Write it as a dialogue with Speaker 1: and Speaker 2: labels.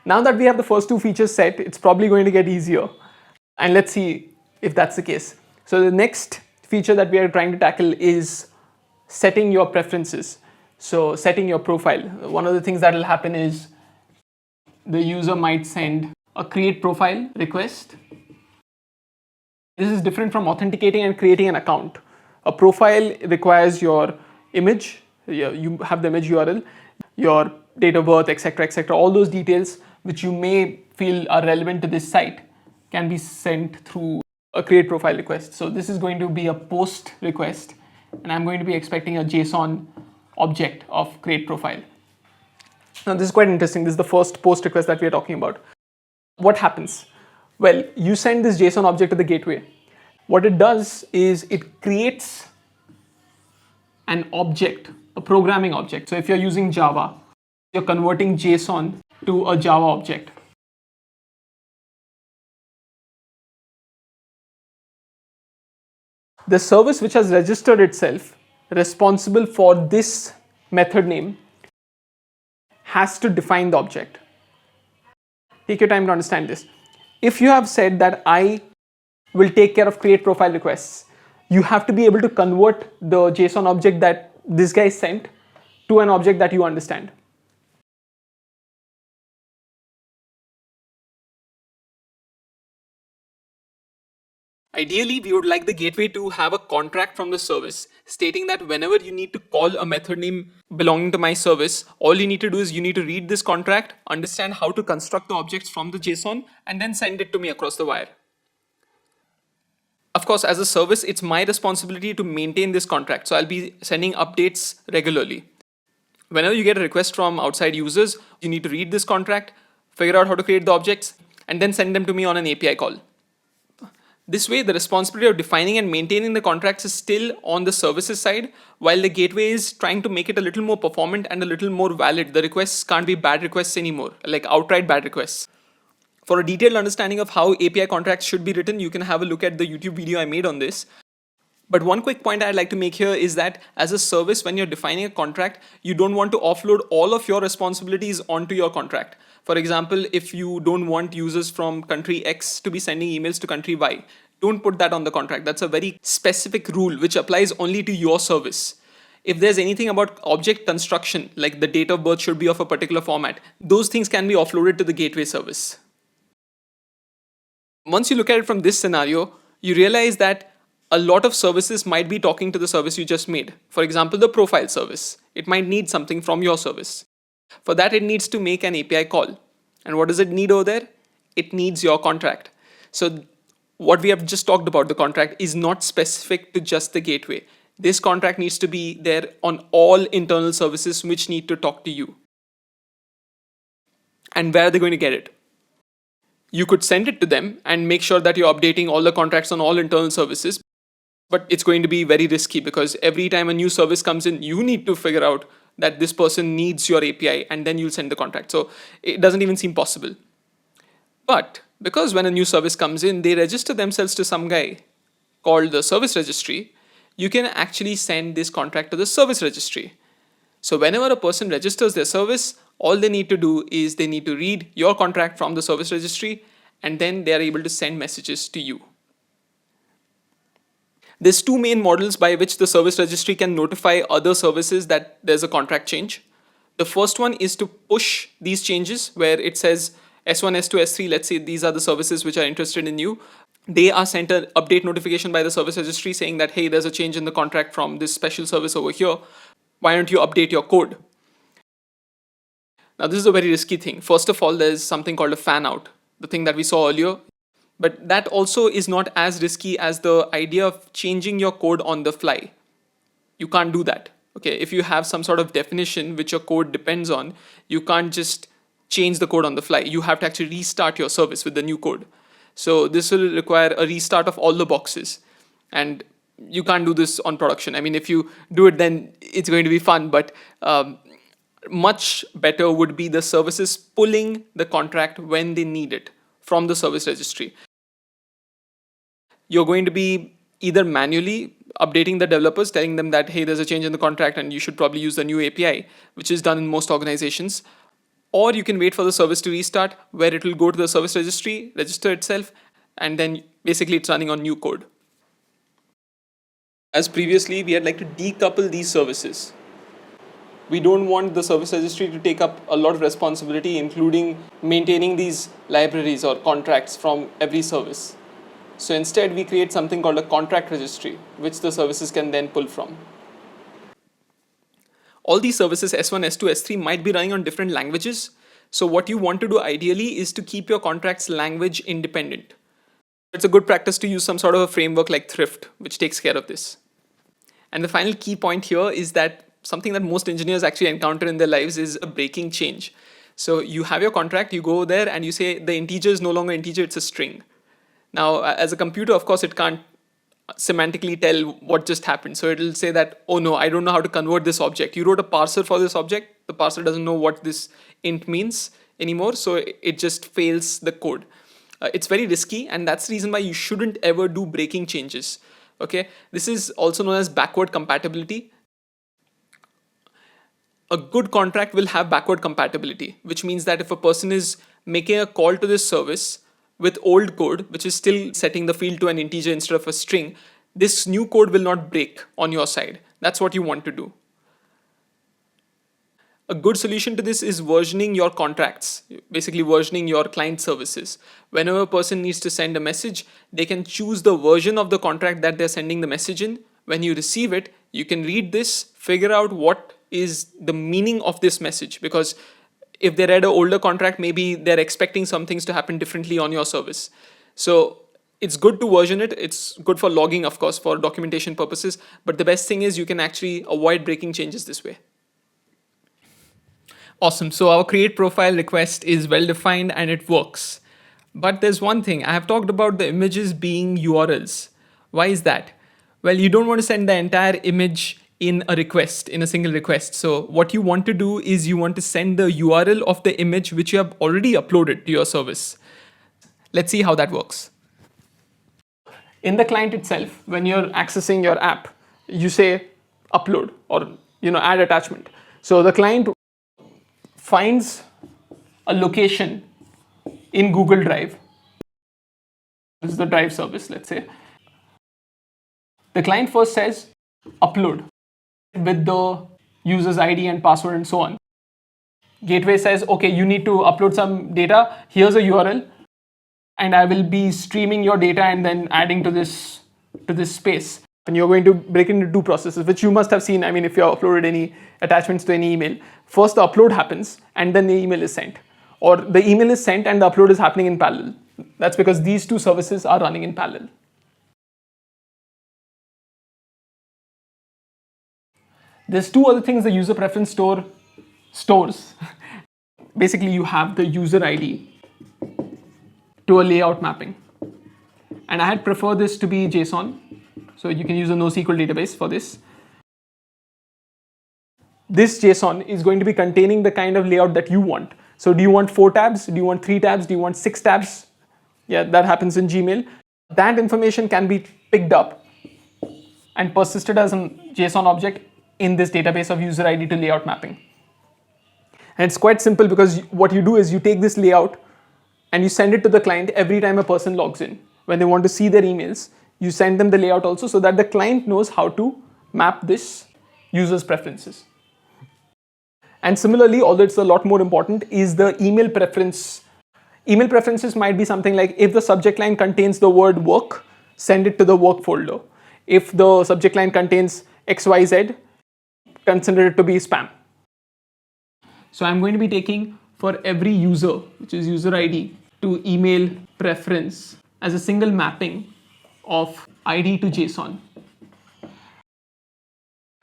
Speaker 1: Now that we have the first two features set, it's probably going to get easier. And let's see if that's the case. So the next feature that we are trying to tackle is setting your preferences. So setting your profile. One of the things that will happen is the user might send a create profile request. This is different from authenticating and creating an account. A profile requires your image, you have the image URL, your date of birth, etc., etc. All those details which you may feel are relevant to this site can be sent through a create profile request. So this is going to be a post request, and I'm going to be expecting a JSON object of create profile. Now this is quite interesting. This is the first post request that we are talking about. What happens? Well, you send this JSON object to the gateway. What it does is it creates an object, a programming object. So if you're using Java, you're converting JSON to a Java object. The service which has registered itself responsible for this method name has to define the object. Take your time to understand this. If you have said that I will take care of create profile requests, you have to be able to convert the JSON object that this guy sent to an object that you understand. Ideally, we would like the gateway to have a contract from the service stating that whenever you need to call a method name belonging to my service, all you need to do is you need to read this contract, understand how to construct the objects from the JSON, and then send it to me across the wire. Of course, as a service, it's my responsibility to maintain this contract. So I'll be sending updates regularly. Whenever you get a request from outside users, you need to read this contract, figure out how to create the objects, and then send them to me on an API call. This way, the responsibility of defining and maintaining the contracts is still on the services side, while the gateway is trying to make it a little more performant and a little more valid. The requests can't be bad requests anymore, like outright bad requests. For a detailed understanding of how API contracts should be written, you can have a look at the YouTube video I made on this. But one quick point I'd like to make here is that as a service, when you're defining a contract, you don't want to offload all of your responsibilities onto your contract. For example, if you don't want users from country X to be sending emails to country Y, don't put that on the contract. That's a very specific rule which applies only to your service. If there's anything about object construction, like the date of birth should be of a particular format, those things can be offloaded to the gateway service. Once you look at it from this scenario, you realize that a lot of services might be talking to the service you just made. For example, the profile service. It might need something from your service. For that, it needs to make an API call. And what does it need over there? It needs your contract. So what we have just talked about, the contract, is not specific to just the gateway. This contract needs to be there on all internal services which need to talk to you. And where are they going to get it? You could send it to them and make sure that you're updating all the contracts on all internal services. But it's going to be very risky because every time a new service comes in, you need to figure out that this person needs your API and then you'll send the contract. So it doesn't even seem possible. But because when a new service comes in, they register themselves to some guy called the service registry, you can actually send this contract to the service registry. So whenever a person registers their service, all they need to do is they need to read your contract from the service registry, and then they are able to send messages to you. There's two main models by which the service registry can notify other services that there's a contract change. The first one is to push these changes where it says S1, S2, S3, let's say these are the services which are interested in you. They are sent an update notification by the service registry saying that, hey, there's a change in the contract from this special service over here. Why don't you update your code? Now, this is a very risky thing. First of all, there's something called a fan out, the thing that we saw earlier. But that also is not as risky as the idea of changing your code on the fly. You can't do that. Okay, if you have some sort of definition which your code depends on, you can't just change the code on the fly. You have to actually restart your service with the new code. So this will require a restart of all the boxes. And you can't do this on production. I mean, if you do it, then it's going to be fun. But much better would be the services pulling the contract when they need it from the service registry. You're going to be either manually updating the developers, telling them that, hey, there's a change in the contract and you should probably use the new API, which is done in most organizations. or you can wait for the service to restart, where it will go to the service registry, register itself, and then basically it's running on new code. As previously, we had like to decouple these services. We don't want the service registry to take up a lot of responsibility, including maintaining these libraries or contracts from every service. So instead, we create something called a contract registry, which the services can then pull from. All these services, S1, S2, S3, might be running on different languages. So what you want to do ideally is to keep your contracts language independent. It's a good practice to use some sort of a framework like Thrift, which takes care of this. And the final key point here is that something that most engineers actually encounter in their lives is a breaking change. So you have your contract, you go there and you say the integer is no longer integer, it's a string. Now, as a computer, of course, it can't semantically tell what just happened. So it'll say that, oh no, I don't know how to convert this object. You wrote a parser for this object. The parser doesn't know what this int means anymore. So it just fails the code. It's very risky, and that's the reason why you shouldn't ever do breaking changes. Okay, this is also known as backward compatibility. A good contract will have backward compatibility, which means that if a person is making a call to this service with old code, which is still setting the field to an integer instead of a string, this new code will not break on your side. That's what you want to do. A good solution to this is versioning your contracts, basically versioning your client services. Whenever a person needs to send a message, they can choose the version of the contract that they're sending the message in. When you receive it, you can read this, figure out what is the meaning of this message, because if they read an older contract, maybe they're expecting some things to happen differently on your service. So it's good to version it. It's good for logging, of course, for documentation purposes. But the best thing is you can actually avoid breaking changes this way. Awesome. So our create profile request is well defined and it works. But there's one thing. I have talked about the images being URLs. Why is that? Well, you don't want to send the entire image in a request, in a single request. So what you want to do is you want to send the URL of the image which you have already uploaded to your service. Let's see how that works. In the client itself, when you're accessing your app, you say upload or add attachment. So the client finds a location in Google Drive. This is the Drive service, let's say. The client first says upload with the user's ID and password and so on. Gateway says, okay, you need to upload some data. Here's a URL, and I will be streaming your data and then adding to this space. And you're going to break into two processes, which you must have seen. I mean, if you have uploaded any attachments to any email, first the upload happens and then the email is sent. Or the email is sent and the upload is happening in parallel. That's because these two services are running in parallel. There's two other things the user preference store stores. Basically, you have the user ID to a layout mapping. And I had prefer this to be JSON. So you can use a NoSQL database for this. This JSON is going to be containing the kind of layout that you want. So do you want 4 tabs? Do you want 3 tabs? Do you want 6 tabs? Yeah, that happens in Gmail. That information can be picked up and persisted as a JSON object in this database of user ID to layout mapping. And it's quite simple because what you do is you take this layout and you send it to the client every time a person logs in. When they want to see their emails, you send them the layout also so that the client knows how to map this user's preferences. And similarly, although it's a lot more important, is the email preference. Email preferences might be something like if the subject line contains the word work, send it to the work folder. If the subject line contains XYZ, consider it to be spam. So I'm going to be taking for every user, which is user ID, to email preference as a single mapping of ID to JSON.